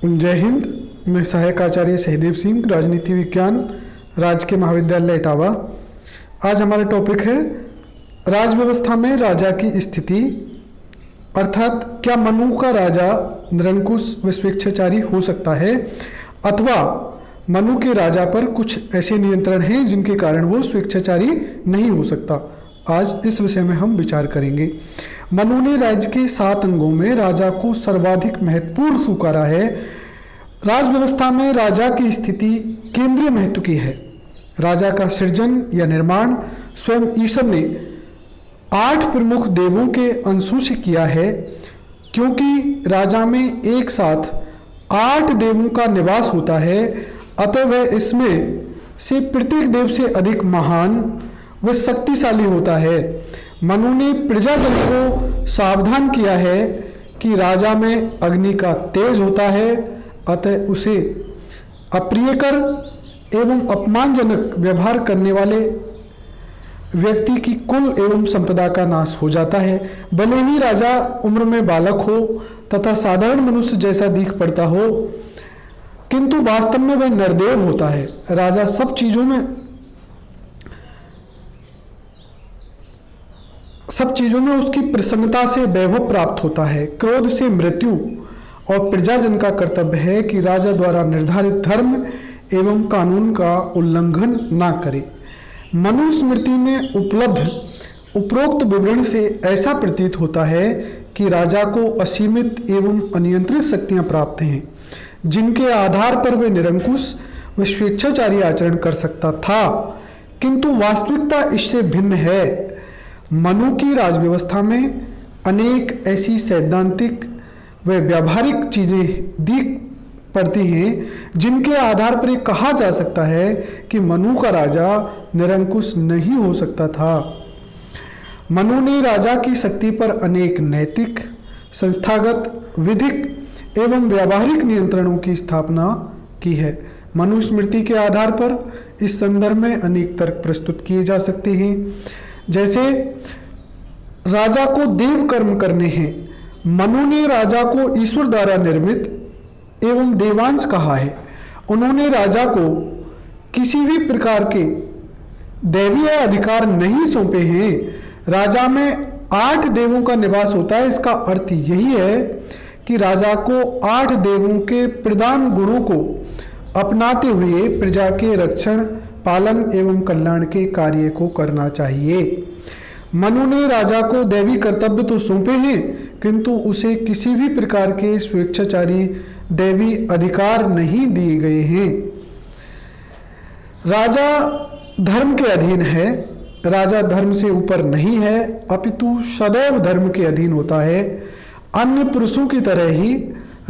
जय हिंद। मैं सहायक आचार्य सहदेव सिंह, राजनीति विज्ञान, राजकीय महाविद्यालय इटावा। आज हमारा टॉपिक है राज व्यवस्था में राजा की स्थिति, अर्थात क्या मनु का राजा निरंकुश व स्वेच्छाचारी हो सकता है अथवा मनु के राजा पर कुछ ऐसे नियंत्रण हैं जिनके कारण वो स्वेच्छाचारी नहीं हो सकता। आज इस विषय में हम विचार करेंगे। मनु ने राज्य के 7 अंगों में राजा को सर्वाधिक महत्वपूर्ण स्वीकारा है। राज व्यवस्था में राजा की स्थिति केंद्रीय महत्व की है। राजा का सृजन या निर्माण स्वयं ईश्वर ने 8 प्रमुख देवों के अंशों से किया है, क्योंकि राजा में एक साथ 8 देवों का निवास होता है, अतः वह इसमें से प्रत्येक देव से अधिक महान व शक्तिशाली होता है। मनु ने प्रजाजन को सावधान किया है कि राजा में अग्नि का तेज होता है, अतः उसे अप्रियकर एवं अपमानजनक व्यवहार करने वाले व्यक्ति की कुल एवं संपदा का नाश हो जाता है। भले ही राजा उम्र में बालक हो तथा साधारण मनुष्य जैसा दिख पड़ता हो, किंतु वास्तव में वह नरदेव होता है। राजा सब चीजों में उसकी प्रसन्नता से वैभव प्राप्त होता है। क्रोध से मृत्यु और प्रजाजन का कर्तव्य है कि राजा द्वारा निर्धारित धर्म एवं कानून का उल्लंघन ना करे। मनुस्मृति में उपलब्ध उपरोक्त विवरण से ऐसा प्रतीत होता है कि राजा को असीमित एवं अनियंत्रित शक्तियां प्राप्त हैं, जिनके आधार पर वे निरंकुश व स्वेच्छाचारी आचरण कर सकता था, किंतु वास्तविकता इससे भिन्न है। मनु की राजव्यवस्था में अनेक ऐसी सैद्धांतिक व व्यावहारिक चीजें दिख पड़ती हैं जिनके आधार पर यह कहा जा सकता है कि मनु का राजा निरंकुश नहीं हो सकता था। मनु ने राजा की शक्ति पर अनेक नैतिक, संस्थागत, विधिक एवं व्यावहारिक नियंत्रणों की स्थापना की है। मनुस्मृति के आधार पर इस संदर्भ में अनेक तर्क प्रस्तुत किए जा सकते हैं, जैसे राजा को देव कर्म करने हैं। मनु ने राजा को ईश्वर द्वारा निर्मित एवं देवांश कहा है। उन्होंने राजा को किसी भी प्रकार के दैवीय अधिकार नहीं सौंपे हैं। राजा में 8 देवों का निवास होता है। इसका अर्थ यही है कि राजा को 8 देवों के प्रधान गुणों को अपनाते हुए प्रजा के रक्षण, पालन एवं कल्याण के कार्य को करना चाहिए। मनु ने राजा को दैवी कर्तव्य तो सौंपे हैं, किंतु उसे किसी भी प्रकार के स्वेच्छाचारी दैवी अधिकार नहीं दिए गए हैं। राजा धर्म के अधीन है। राजा धर्म से ऊपर नहीं है, अपितु सदैव धर्म के अधीन होता है। अन्य पुरुषों की तरह ही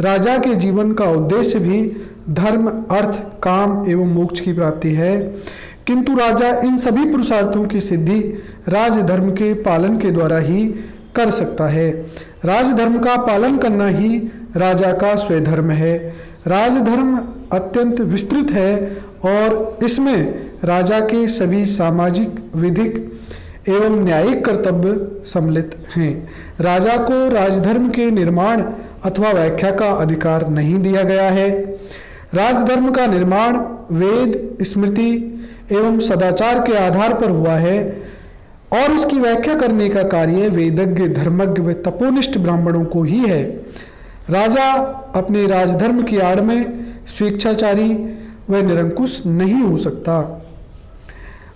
राजा के जीवन का उद्देश्य भी धर्म, अर्थ, काम एवं मोक्ष की प्राप्ति है, किंतु राजा इन सभी पुरुषार्थों की सिद्धि राजधर्म के पालन के द्वारा ही कर सकता है। राजधर्म का पालन करना ही राजा का स्वधर्म है। राजधर्म अत्यंत विस्तृत है और इसमें राजा के सभी सामाजिक, विधिक एवं न्यायिक कर्तव्य सम्मिलित हैं। राजा को राजधर्म के निर्माण अथवा व्याख्या का अधिकार नहीं दिया गया है। राजधर्म का निर्माण वेद, स्मृति एवं सदाचार के आधार पर हुआ है और इसकी व्याख्या करने का कार्य वेदज्ञ, धर्मज्ञ व तपोनिष्ठ ब्राह्मणों को ही है। राजा अपने राजधर्म की आड़ में स्वेच्छाचारी व निरंकुश नहीं हो सकता।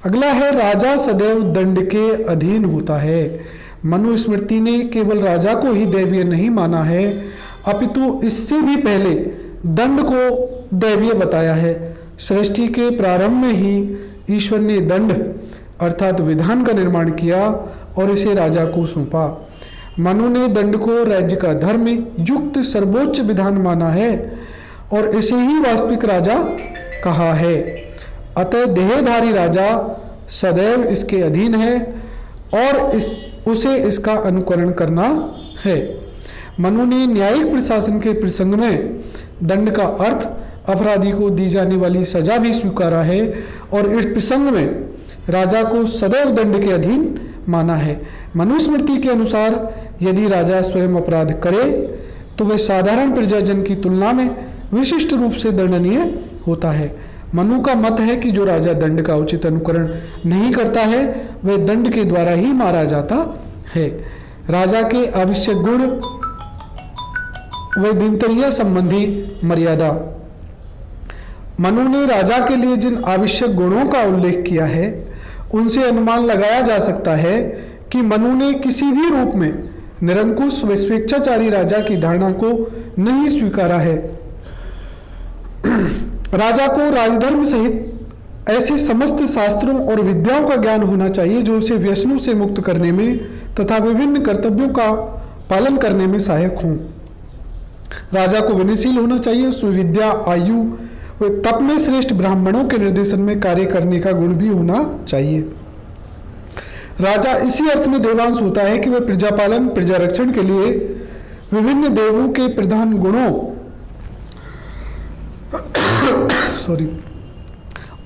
अगला है राजा सदैव दंड के अधीन होता है। मनुस्मृति ने केवल राजा को ही दैवीय नहीं माना है, अपितु इससे भी पहले दंड को दैवीय बताया है। सृष्टि के प्रारंभ में ही ईश्वर ने दंड अर्थात विधान का निर्माण किया और इसे राजा को सौंपा। मनु ने दंड को राज्य का धर्म युक्त सर्वोच्च विधान माना है और इसे ही वास्तविक राजा कहा है। अतः देहधारी राजा सदैव इसके अधीन है और उसे इसका अनुकरण करना है। मनु ने न्यायिक प्रशासन के प्रसंग में दंड का अर्थ अपराधी को दी जाने वाली सजा भी स्वीकारा है और इस प्रसंग में राजा को सदैव दंड के अधीन माना है। मनुस्मृति के अनुसार यदि राजा स्वयं अपराध करे तो वह साधारण प्रजाजन की तुलना में विशिष्ट रूप से दंडनीय होता है। मनु का मत है कि जो राजा दंड का उचित अनुकरण नहीं करता है वह दंड के द्वारा ही मारा जाता है। राजा के आवश्यक गुण व दिनचर्या संबंधी मर्यादा। मनु ने राजा के लिए जिन आवश्यक गुणों का उल्लेख किया है उनसे अनुमान लगाया जा सकता है कि मनु ने किसी भी रूप में निरंकुश व स्वेच्छाचारी राजा की धारणा को नहीं स्वीकारा है। राजा को राजधर्म सहित ऐसे समस्त शास्त्रों और विद्याओं का ज्ञान होना चाहिए जो उसे व्यसनों से मुक्त करने में तथा विभिन्न कर्तव्यों का पालन करने में सहायक हों। राजा को विनयशील होना चाहिए, सुविद्या, आयु व तप में श्रेष्ठ ब्राह्मणों के निर्देशन में कार्य करने का गुण भी होना चाहिए। राजा इसी अर्थ में देवांश होता है कि वह प्रजा पालन, प्रजा रक्षण के लिए विभिन्न देवों के प्रधान गुणों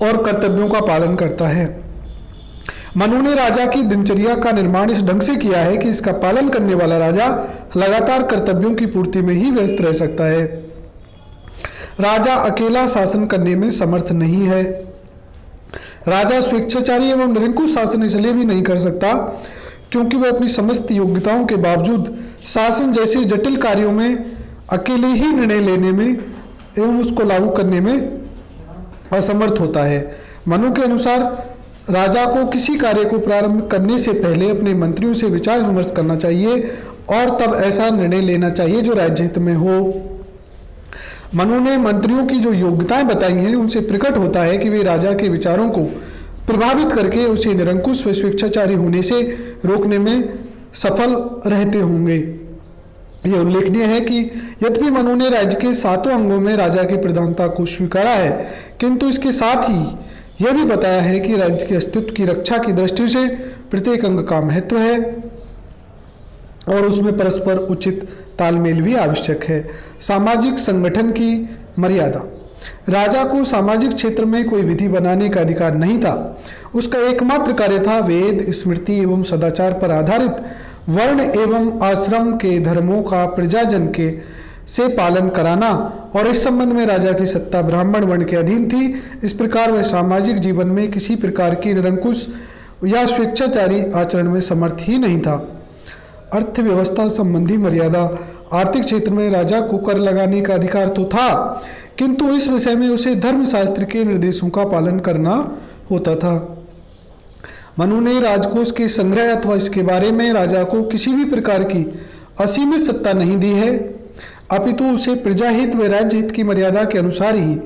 और कर्तव्यों का पालन करता है। मनु ने राजा की दिनचर्या का निर्माण इस ढंग से किया है कि इसका पालन करने वाला राजा लगातार कर्तव्यों की पूर्ति में ही व्यस्त रह सकता है। राजा अकेला शासन करने में समर्थ नहीं है। राजा स्वेच्छाचारी एवं निरंकुश शासन इसलिए भी नहीं कर सकता क्योंकि वह अपनी समस्त योग्यताओं के बावजूद शासन जैसे जटिल कार्यों में अकेले ही निर्णय लेने में एवं उसको लागू करने में असमर्थ होता है। मनु के अनुसार राजा को किसी कार्य को प्रारंभ करने से पहले अपने मंत्रियों से विचार विमर्श करना चाहिए और तब ऐसा निर्णय लेना चाहिए जो राज्य हित में हो। मनु ने मंत्रियों की जो योग्यताएं बताई हैं उनसे प्रकट होता है कि वे राजा के विचारों को प्रभावित करके उसे निरंकुश व स्वेच्छाचारी होने से रोकने में सफल रहते होंगे। यह उल्लेखनीय है कि यद्यपि मनु ने राज्य के 7 अंगों में राजा की प्रधानता को स्वीकारा है किंतु इसके साथ ही यह भी बताया है कि राज्य के अस्तित्व की रक्षा की दृष्टि से प्रत्येक अंग का महत्व है और उसमें परस्पर उचित तालमेल भी आवश्यक है। सामाजिक संगठन की मर्यादा। राजा को सामाजिक क्षेत्र में कोई विधि बनाने का अधिकार नहीं था। उसका एकमात्र कार्य था वेद, स्मृति एवं सदाचार पर आधारित वर्ण एवं आश्रम के धर्मों का प्रजाजन के से पालन कराना और इस संबंध में राजा की सत्ता ब्राह्मण वर्ण के अधीन थी। इस प्रकार वह सामाजिक जीवन में किसी प्रकार की निरंकुश या स्वेच्छाचारी आचरण में समर्थ ही नहीं था। अर्थव्यवस्था संबंधी मर्यादा। आर्थिक क्षेत्र में राजा को कर लगाने का अधिकार तो था किंतु इस विषय में उसे धर्मशास्त्र के निर्देशों का पालन करना होता था। मनु ने राजकोष के संग्रह अथवा इसके बारे में राजा को किसी भी प्रकार की असीमित सत्ता नहीं दी है, अपितु उसे प्रजाहित व राज्य हित की मर्यादा के अनुसार ही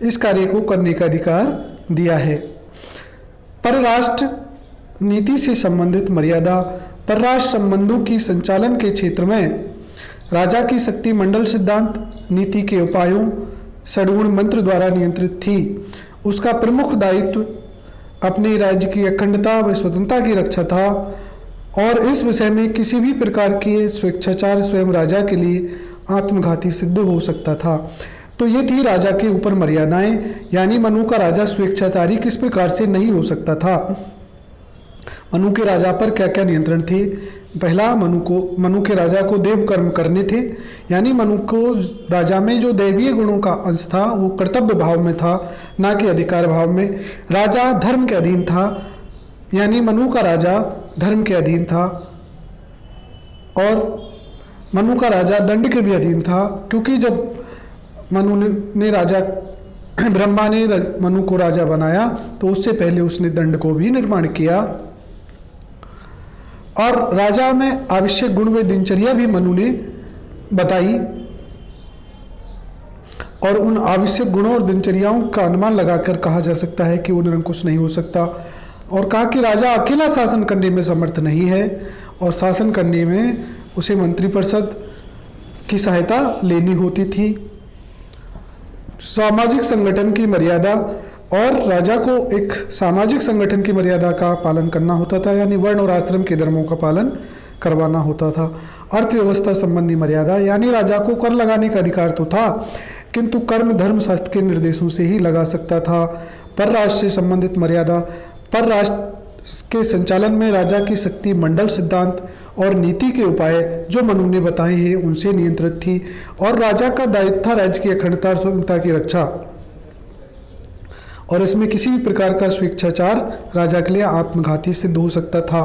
इस कार्य को करने का अधिकार दिया है। परराष्ट्र नीति से संबंधित मर्यादा। परराष्ट्र संबंधों की संचालन के क्षेत्र में राजा की शक्ति मंडल सिद्धांत नीति के उपायों षड्गुण मंत्र द्वारा नियंत्रित थी। उसका प्रमुख दायित्व अपने राज्य की अखंडता व स्वतंत्रता की रक्षा था और इस विषय में किसी भी प्रकार के स्वेच्छाचार स्वयं राजा के लिए आत्मघाती सिद्ध हो सकता था। तो ये थी राजा के ऊपर मर्यादाएं, यानी मनु का राजा स्वेच्छाचारी किस प्रकार से नहीं हो सकता था। मनु के राजा पर क्या क्या नियंत्रण थे। पहला, मनु के राजा को देव कर्म करने थे, यानी मनु को राजा में जो दैवीय गुणों का अंश था वो कर्तव्य भाव में था, ना कि अधिकार भाव में। राजा धर्म के अधीन था, यानी मनु का राजा धर्म के अधीन था और मनु का राजा दंड के भी अधीन था, क्योंकि जब मनु ने राजा ब्रह्मा ने मनु को राजा बनाया तो उससे पहले उसने दंड को भी निर्माण किया। और राजा में आवश्यक गुण व दिनचर्या भी मनु ने बताई और उन आवश्यक गुणों और दिनचर्याओं का अनुमान लगाकर कहा जा सकता है कि वो निरंकुश नहीं हो सकता। और कहा कि राजा अकेला शासन करने में समर्थ नहीं है और शासन करने में उसे मंत्रिपरिषद की सहायता लेनी होती थी। सामाजिक संगठन की मर्यादा। और राजा को एक सामाजिक संगठन की मर्यादा का पालन करना होता था, यानी वर्ण और आश्रम के धर्मों का पालन करवाना होता था। अर्थव्यवस्था संबंधी मर्यादा, यानी राजा को कर लगाने का अधिकार तो था किंतु कर्म धर्मशास्त्र के निर्देशों से ही लगा सकता था। परराष्ट्र से संबंधित मर्यादा। परराष्ट्र के संचालन में राजा की शक्ति मंडल सिद्धांत और नीति के उपाय जो मनु ने बताए हैं उनसे नियंत्रित थी और राजा का दायित्व था राज्य की अखंडता और स्वतंत्रता की रक्षा, और इसमें किसी भी प्रकार का स्वेच्छाचार राजा के लिए आत्मघाती सिद्ध हो सकता था।